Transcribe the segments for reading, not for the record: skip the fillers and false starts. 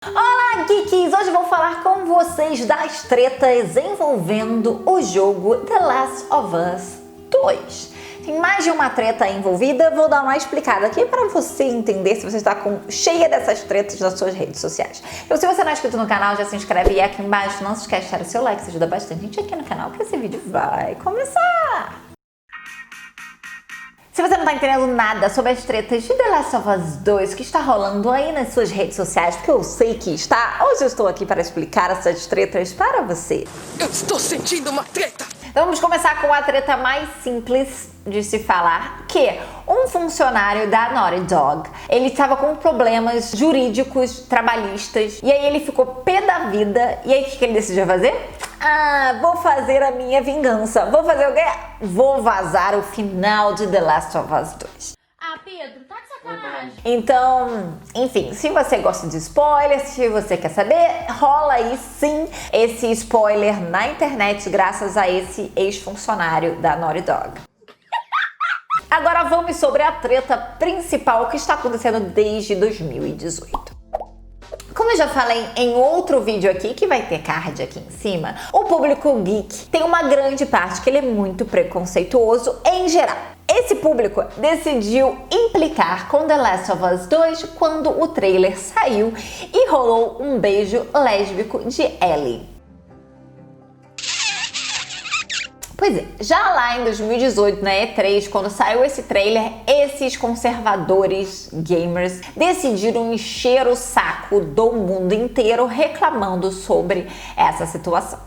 Olá, geeks! Hoje vou falar com vocês das tretas envolvendo o jogo The Last of Us 2. Tem mais de uma treta envolvida, vou dar uma explicada aqui para você entender se você está cheia dessas tretas nas suas redes sociais. Então, se você não é inscrito no canal, já se inscreve e aqui embaixo não se esquece de deixar o seu like, isso ajuda bastante a gente aqui no canal, porque esse vídeo vai começar! Se você não tá entendendo nada sobre as tretas de The Last of Us 2 que está rolando aí nas suas redes sociais, porque eu sei que está, hoje eu estou aqui para explicar essas tretas para você. Eu estou sentindo uma treta! Então vamos começar com a treta mais simples de se falar, que um funcionário da Naughty Dog, ele estava com problemas jurídicos, trabalhistas, e aí ele ficou pé da vida, e aí o que ele decidiu fazer? Vou fazer a minha vingança. Vou fazer o quê? Vou vazar o final de The Last of Us 2. Pedro, tá de sacanagem. Então, enfim, se você gosta de spoiler, se você quer saber, rola aí sim esse spoiler na internet graças a esse ex-funcionário da Naughty Dog. Agora vamos sobre a treta principal que está acontecendo desde 2018. Como eu já falei em outro vídeo aqui, que vai ter card aqui em cima, o público geek tem uma grande parte que ele é muito preconceituoso em geral. Esse público decidiu implicar com The Last of Us 2 quando o trailer saiu e rolou um beijo lésbico de Ellie. Pois é, já lá em 2018, na E3, quando saiu esse trailer, esses conservadores gamers decidiram encher o saco do mundo inteiro reclamando sobre essa situação.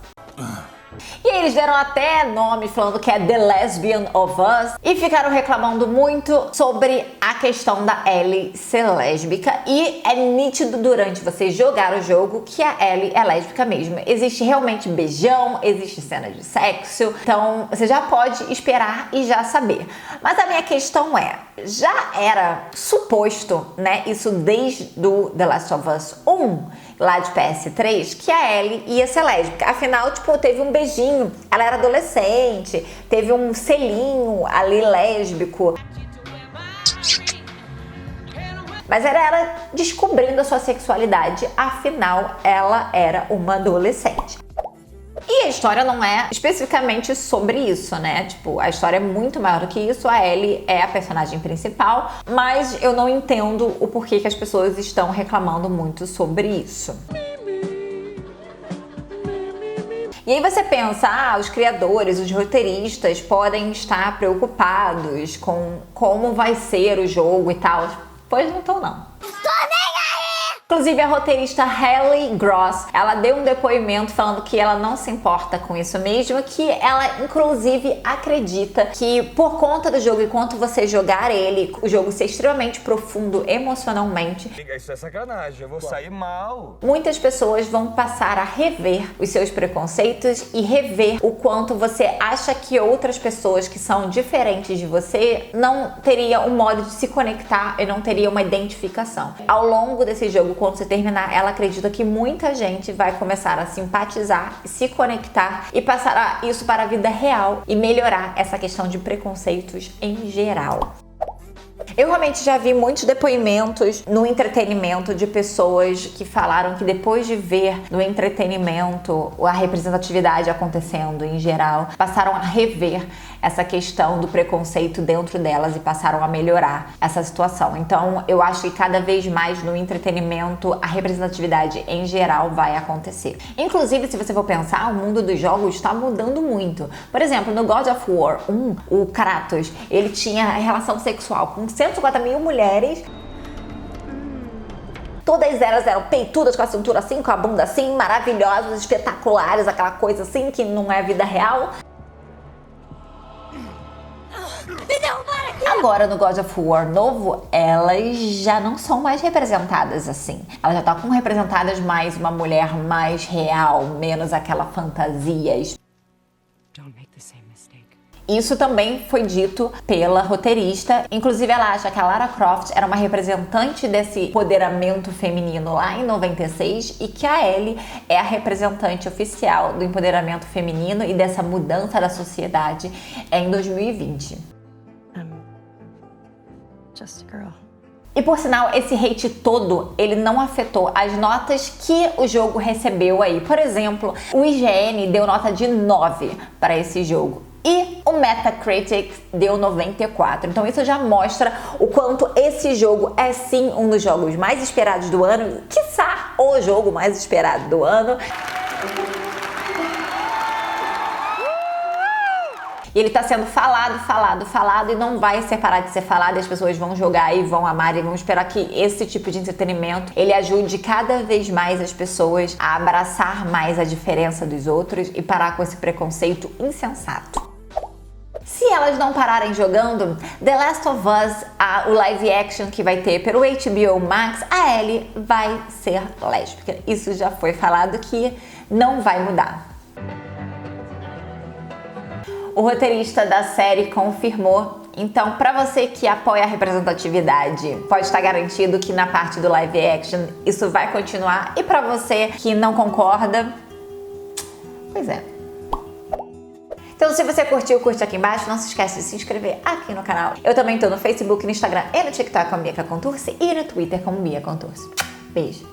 E eles deram até nome falando que é The Lesbian of Us e ficaram reclamando muito sobre a questão da Ellie ser lésbica, e é nítido durante você jogar o jogo que a Ellie é lésbica mesmo. Existe realmente beijão, existe cena de sexo, então você já pode esperar e já saber. Mas a minha questão é, já era suposto, né, isso desde do The Last of Us 1, lá de PS3, que a Ellie ia ser lésbica. Afinal, teve um beijinho, ela era adolescente, teve um selinho ali lésbico. Mas era ela descobrindo a sua sexualidade, afinal, ela era uma adolescente. E a história não é especificamente sobre isso, né? A história é muito maior do que isso. A Ellie é a personagem principal, mas eu não entendo o porquê que as pessoas estão reclamando muito sobre isso. E aí você pensa, os criadores, os roteiristas podem estar preocupados com como vai ser o jogo e tal. Pois não estão, não. Inclusive, a roteirista Haley Gross, ela deu um depoimento falando que ela não se importa com isso mesmo, que ela, inclusive, acredita que por conta do jogo, enquanto você jogar ele, o jogo ser extremamente profundo emocionalmente, Isso é sacanagem, eu vou sair mal. muitas pessoas vão passar a rever os seus preconceitos e rever o quanto você acha que outras pessoas que são diferentes de você não teriam um modo de se conectar e não teria uma identificação. Ao longo desse jogo, quando você terminar, ela acredita que muita gente vai começar a simpatizar, se conectar e passar isso para a vida real e melhorar essa questão de preconceitos em geral. Eu realmente já vi muitos depoimentos no entretenimento de pessoas que falaram que depois de ver no entretenimento a representatividade acontecendo em geral, passaram a rever essa questão do preconceito dentro delas e passaram a melhorar essa situação. Então, eu acho que cada vez mais no entretenimento a representatividade em geral vai acontecer. Inclusive, se você for pensar, o mundo dos jogos está mudando muito. Por exemplo, no God of War 1, o Kratos, ele tinha relação sexual com 150 mil mulheres. Todas elas eram peitudas, com a cintura assim, com a bunda assim, maravilhosas, espetaculares, aquela coisa assim que não é vida real. Agora, no God of War novo, elas já não são mais representadas assim. Elas já estão representadas mais uma mulher mais real, menos aquela fantasia. Isso também foi dito pela roteirista. Inclusive, ela acha que a Lara Croft era uma representante desse empoderamento feminino lá em 96 e que a Ellie é a representante oficial do empoderamento feminino e dessa mudança da sociedade em 2020. I'm just a girl. E por sinal, esse hate todo, ele não afetou as notas que o jogo recebeu aí. Por exemplo, o IGN deu nota de 9 para esse jogo. E o Metacritic deu 94. Então isso já mostra o quanto esse jogo é sim um dos jogos mais esperados do ano, quiçá o jogo mais esperado do ano. E ele tá sendo falado e não vai parar de ser falado, e as pessoas vão jogar e vão amar e vão esperar que esse tipo de entretenimento, ele ajude cada vez mais as pessoas a abraçar mais a diferença dos outros e parar com esse preconceito insensato. Se elas não pararem jogando, The Last of Us, o live action que vai ter pelo HBO Max, a Ellie vai ser lésbica. Isso já foi falado que não vai mudar. O roteirista da série confirmou. Então, para você que apoia a representatividade, pode estar garantido que na parte do live action isso vai continuar. E para você que não concorda, pois é. Então, se você curtiu, curte aqui embaixo. Não se esquece de se inscrever aqui no canal. Eu também tô no Facebook, no Instagram e no TikTok como Bia Contursi e no Twitter como Bia Contursi. Beijo!